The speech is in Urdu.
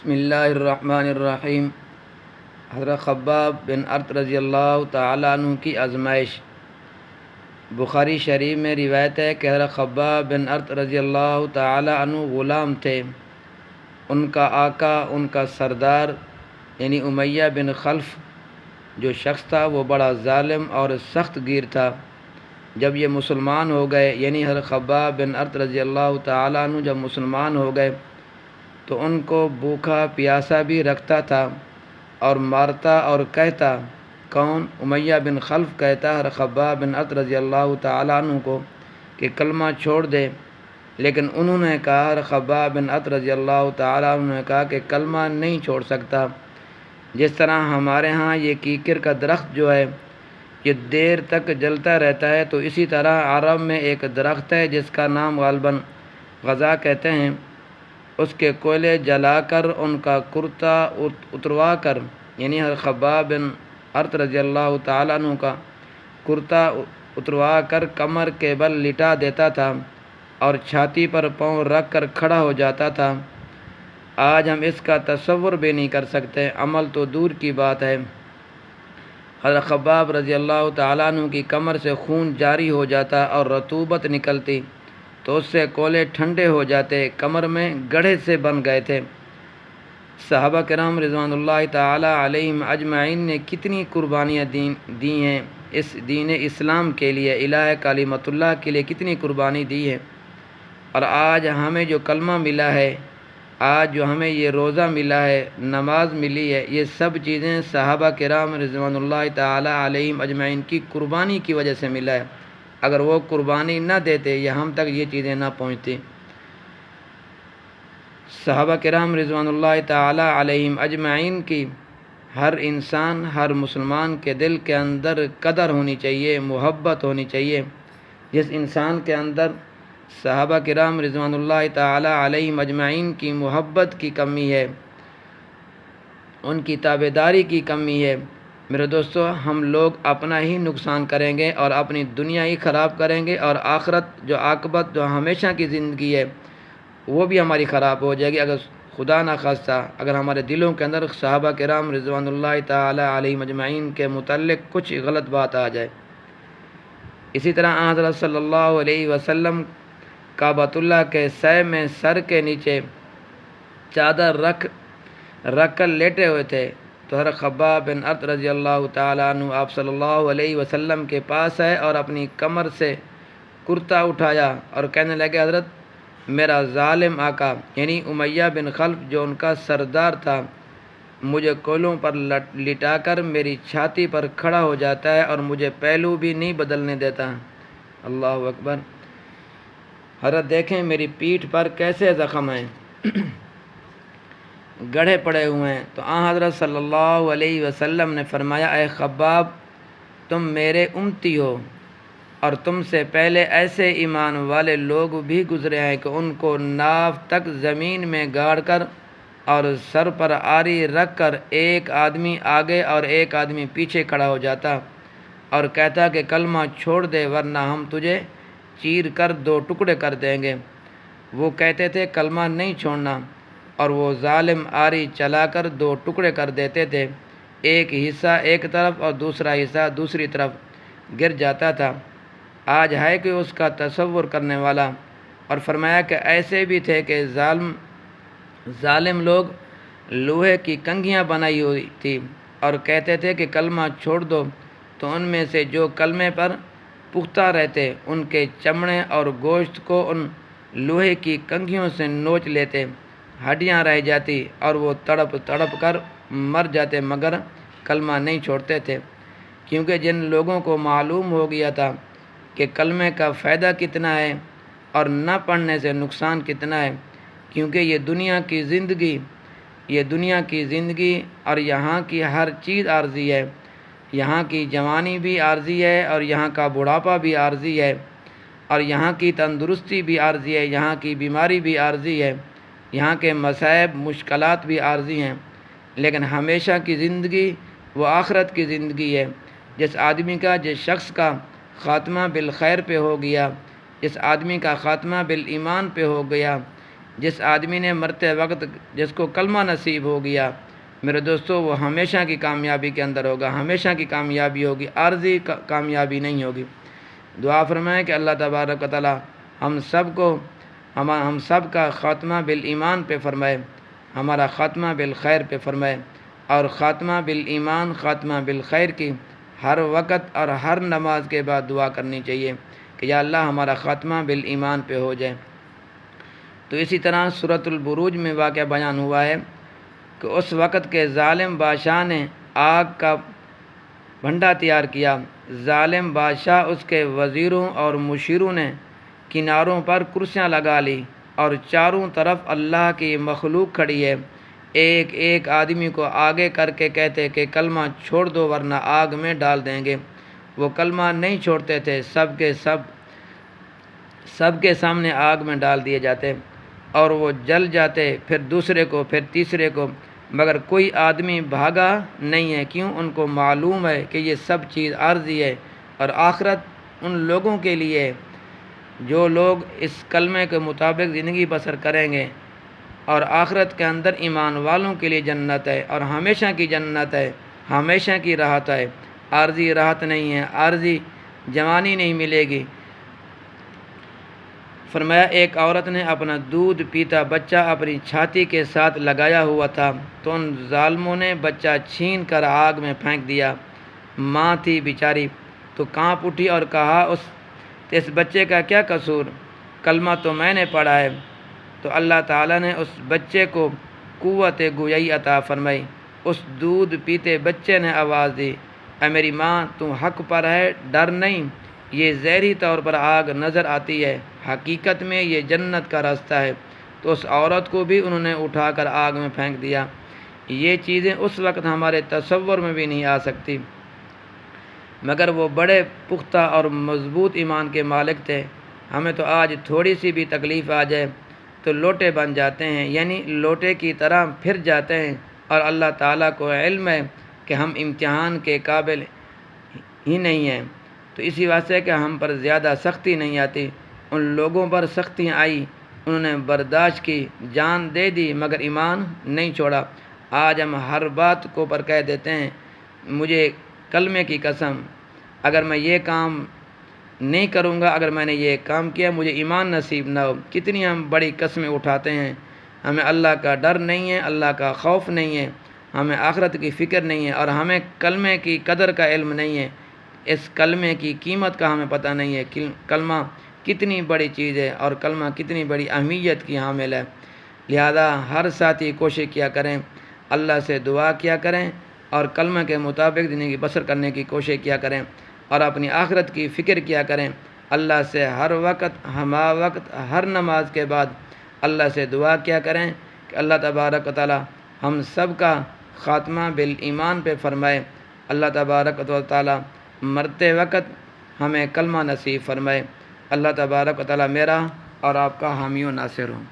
بسم اللہ الرحمن الرحیم۔ حضرت خباب بن ارت رضی اللہ تعالیٰ عنہ کی آزمائش۔ بخاری شریف میں روایت ہے کہ حضرت خباب بن ارت رضی اللہ تعالیٰ عنہ غلام تھے۔ ان کا آقا، ان کا سردار یعنی امیہ بن خلف جو شخص تھا وہ بڑا ظالم اور سخت گیر تھا۔ جب یہ مسلمان ہو گئے یعنی حضرت خباب بن ارت رضی اللہ تعالیٰ عنہ جب مسلمان ہو گئے تو ان کو بھوکا پیاسا بھی رکھتا تھا اور مارتا اور کہتا، کون؟ امیہ بن خلف کہتا حضرت خباب بن ارت رضی اللہ تعالیٰ عنہ کو کہ کلمہ چھوڑ دے، لیکن انہوں نے کہا، حضرت خباب بن ارت رضی اللہ تعالیٰ عنہ نے کہا کہ کلمہ نہیں چھوڑ سکتا۔ جس طرح ہمارے ہاں یہ کیکر کا درخت جو ہے یہ دیر تک جلتا رہتا ہے، تو اسی طرح عرب میں ایک درخت ہے جس کا نام غالباً غزہ کہتے ہیں، اس کے کوئلے جلا کر ان کا کرتا اتروا کر یعنی حضرت خباب بن ارت رضی اللہ تعالیٰ عنہ کا کرتا اتروا کر کمر کے بل لٹا دیتا تھا اور چھاتی پر پاؤں رکھ کر کھڑا ہو جاتا تھا۔ آج ہم اس کا تصور بھی نہیں کر سکتے، عمل تو دور کی بات ہے۔ حضرت خباب رضی اللہ تعالیٰ عنہ کی کمر سے خون جاری ہو جاتا اور رطوبت نکلتی تو اس سے کولے ٹھنڈے ہو جاتے، کمر میں گڑھے سے بن گئے تھے۔ صحابہ کرام رضوان اللہ تعالی علیہم اجمعین نے کتنی قربانیاں دی ہیں اس دین اسلام کے لیے، الہ کلمۃ اللہ کے لیے کتنی قربانی دی ہے۔ اور آج ہمیں جو کلمہ ملا ہے، آج جو ہمیں یہ روزہ ملا ہے، نماز ملی ہے، یہ سب چیزیں صحابہ کرام رضوان اللہ تعالی علیہم اجمعین کی قربانی کی وجہ سے ملا ہے۔ اگر وہ قربانی نہ دیتے یا ہم تک یہ چیزیں نہ پہنچتی۔ صحابہ کرام رضوان اللہ تعالی علیہم اجمعین کی ہر انسان، ہر مسلمان کے دل کے اندر قدر ہونی چاہیے، محبت ہونی چاہیے۔ جس انسان کے اندر صحابہ کرام رضوان اللہ تعالی علیہم اجمعین کی محبت کی کمی ہے، ان کی تابعداری کی کمی ہے، میرے دوستو، ہم لوگ اپنا ہی نقصان کریں گے اور اپنی دنیا ہی خراب کریں گے، اور آخرت جو عاقبت جو ہمیشہ کی زندگی ہے وہ بھی ہماری خراب ہو جائے گی، اگر خدا نہ خواستہ اگر ہمارے دلوں کے اندر صحابہ کرام رضوان اللہ تعالی علیہم اجمعین کے متعلق کچھ غلط بات آ جائے۔ اسی طرح حضرت صلی اللہ علیہ وسلم کعبۃ اللہ کے سہ میں سر کے نیچے چادر رکھ کر لیٹے ہوئے تھے، تو حضرت خباب بن ارت رضی اللہ تعالیٰ عنہ آپ صلی اللہ علیہ وسلم کے پاس ہے اور اپنی کمر سے کرتا اٹھایا اور کہنے لگے، حضرت میرا ظالم آقا یعنی امیہ بن خلف جو ان کا سردار تھا مجھے کولوں پر لٹا کر میری چھاتی پر کھڑا ہو جاتا ہے اور مجھے پہلو بھی نہیں بدلنے دیتا۔ اللہ اکبر۔ حضرت دیکھیں میری پیٹھ پر کیسے زخم ہیں، گڑھے پڑے ہوئے ہیں۔ تو حضرت صلی اللہ علیہ وسلم نے فرمایا، اے خباب تم میرے امتی ہو، اور تم سے پہلے ایسے ایمان والے لوگ بھی گزرے ہیں کہ ان کو ناف تک زمین میں گاڑ کر اور سر پر آری رکھ کر ایک آدمی آگے اور ایک آدمی پیچھے کھڑا ہو جاتا اور کہتا کہ کلمہ چھوڑ دے ورنہ ہم تجھے چیر کر دو ٹکڑے کر دیں گے۔ وہ کہتے تھے کلمہ نہیں چھوڑنا، اور وہ ظالم آری چلا کر دو ٹکڑے کر دیتے تھے، ایک حصہ ایک طرف اور دوسرا حصہ دوسری طرف گر جاتا تھا۔ آج ہے کہ اس کا تصور کرنے والا۔ اور فرمایا کہ ایسے بھی تھے کہ ظالم لوگ لوہے کی کنگھیاں بنائی ہوئی تھی اور کہتے تھے کہ کلمہ چھوڑ دو، تو ان میں سے جو کلمے پر پختہ رہتے ان کے چمڑے اور گوشت کو ان لوہے کی کنگھیوں سے نوچ لیتے، ہڈیاں رہ جاتی اور وہ تڑپ کر مر جاتے، مگر کلمہ نہیں چھوڑتے تھے، کیونکہ جن لوگوں کو معلوم ہو گیا تھا کہ کلمے کا فائدہ کتنا ہے اور نہ پڑھنے سے نقصان کتنا ہے، کیونکہ یہ دنیا کی زندگی اور یہاں کی ہر چیز عارضی ہے، یہاں کی جوانی بھی عارضی ہے اور یہاں کا بڑھاپا بھی عارضی ہے، اور یہاں کی تندرستی بھی عارضی ہے، یہاں کی بیماری بھی عارضی ہے، یہاں کے مصائب مشکلات بھی عارضی ہیں، لیکن ہمیشہ کی زندگی وہ آخرت کی زندگی ہے۔ جس شخص کا خاتمہ بالخیر پہ ہو گیا، جس آدمی کا خاتمہ بالایمان پہ ہو گیا، جس آدمی نے مرتے وقت جس کو کلمہ نصیب ہو گیا میرے دوستو، وہ ہمیشہ کی کامیابی کے اندر ہوگا، ہمیشہ کی کامیابی ہوگی، عارضی کامیابی نہیں ہوگی۔ دعا فرمائیں کہ اللہ تبارک و تعالی ہم سب کا خاتمہ بالایمان پہ فرمائے، ہمارا خاتمہ بالخیر پہ فرمائے، اور خاتمہ بالایمان خاتمہ بالخیر کی ہر وقت اور ہر نماز کے بعد دعا کرنی چاہیے کہ یا اللہ ہمارا خاتمہ بالایمان پہ ہو جائے۔ تو اسی طرح سورۃ البروج میں واقعہ بیان ہوا ہے کہ اس وقت کے ظالم بادشاہ نے آگ کا بھنڈا تیار کیا۔ ظالم بادشاہ اس کے وزیروں اور مشیروں نے کناروں پر کرسیاں لگا لی اور چاروں طرف اللہ کی مخلوق کھڑی ہے، ایک ایک آدمی کو آگے کر کے کہتے کہ کلمہ چھوڑ دو ورنہ آگ میں ڈال دیں گے۔ وہ کلمہ نہیں چھوڑتے تھے، سب کے سامنے آگ میں ڈال دیے جاتے اور وہ جل جاتے، پھر دوسرے کو، پھر تیسرے کو، مگر کوئی آدمی بھاگا نہیں ہے۔ کیوں؟ ان کو معلوم ہے کہ یہ سب چیز عارضی ہے اور آخرت ان لوگوں کے لیے جو لوگ اس کلمے کے مطابق زندگی بسر کریں گے، اور آخرت کے اندر ایمان والوں کے لیے جنت ہے اور ہمیشہ کی جنت ہے، ہمیشہ کی راحت ہے، عارضی راحت نہیں ہے، عارضی جوانی نہیں ملے گی۔ فرمایا ایک عورت نے اپنا دودھ پیتا بچہ اپنی چھاتی کے ساتھ لگایا ہوا تھا تو ان ظالموں نے بچہ چھین کر آگ میں پھینک دیا۔ ماں تھی بیچاری تو کانپ اٹھی اور کہا اس بچے کا کیا قصور؟ کلمہ تو میں نے پڑھا ہے۔ تو اللہ تعالیٰ نے اس بچے کو قوت گویائی عطا فرمائی۔ اس دودھ پیتے بچے نے آواز دی، اے میری ماں تو حق پر ہے، ڈر نہیں، یہ ظاہری طور پر آگ نظر آتی ہے، حقیقت میں یہ جنت کا راستہ ہے۔ تو اس عورت کو بھی انہوں نے اٹھا کر آگ میں پھینک دیا۔ یہ چیزیں اس وقت ہمارے تصور میں بھی نہیں آ سکتی، مگر وہ بڑے پختہ اور مضبوط ایمان کے مالک تھے۔ ہمیں تو آج تھوڑی سی بھی تکلیف آ جائے تو لوٹے بن جاتے ہیں، یعنی لوٹے کی طرح پھر جاتے ہیں، اور اللہ تعالیٰ کو علم ہے کہ ہم امتحان کے قابل ہی نہیں ہیں، تو اسی واسطے کہ ہم پر زیادہ سختی نہیں آتی۔ ان لوگوں پر سختیاں آئی، انہوں نے برداشت کی، جان دے دی، مگر ایمان نہیں چھوڑا۔ آج ہم ہر بات کو پر کہہ دیتے ہیں مجھے کلمے کی قسم، اگر میں یہ کام نہیں کروں گا، اگر میں نے یہ کام کیا مجھے ایمان نصیب نہ ہو۔ کتنی ہم بڑی قسمیں اٹھاتے ہیں، ہمیں اللہ کا ڈر نہیں ہے، اللہ کا خوف نہیں ہے، ہمیں آخرت کی فکر نہیں ہے، اور ہمیں کلمے کی قدر کا علم نہیں ہے، اس کلمے کی قیمت کا ہمیں پتہ نہیں ہے۔ کلمہ کتنی بڑی چیز ہے اور کلمہ کتنی بڑی اہمیت کی حامل ہے۔ لہذا ہر ساتھی کوشش کیا کریں، اللہ سے دعا کیا کریں اور کلمہ کے مطابق زندگی بسر کرنے کی کوشش کیا کریں، اور اپنی آخرت کی فکر کیا کریں۔ اللہ سے ہر وقت ہمہ وقت ہر نماز کے بعد اللہ سے دعا کیا کریں کہ اللہ تبارک و تعالی ہم سب کا خاتمہ بالایمان پہ فرمائے۔ اللہ تبارک و تعالی مرتے وقت ہمیں کلمہ نصیب فرمائے۔ اللہ تبارک و تعالی میرا اور آپ کا حامی و ناصر ہوں۔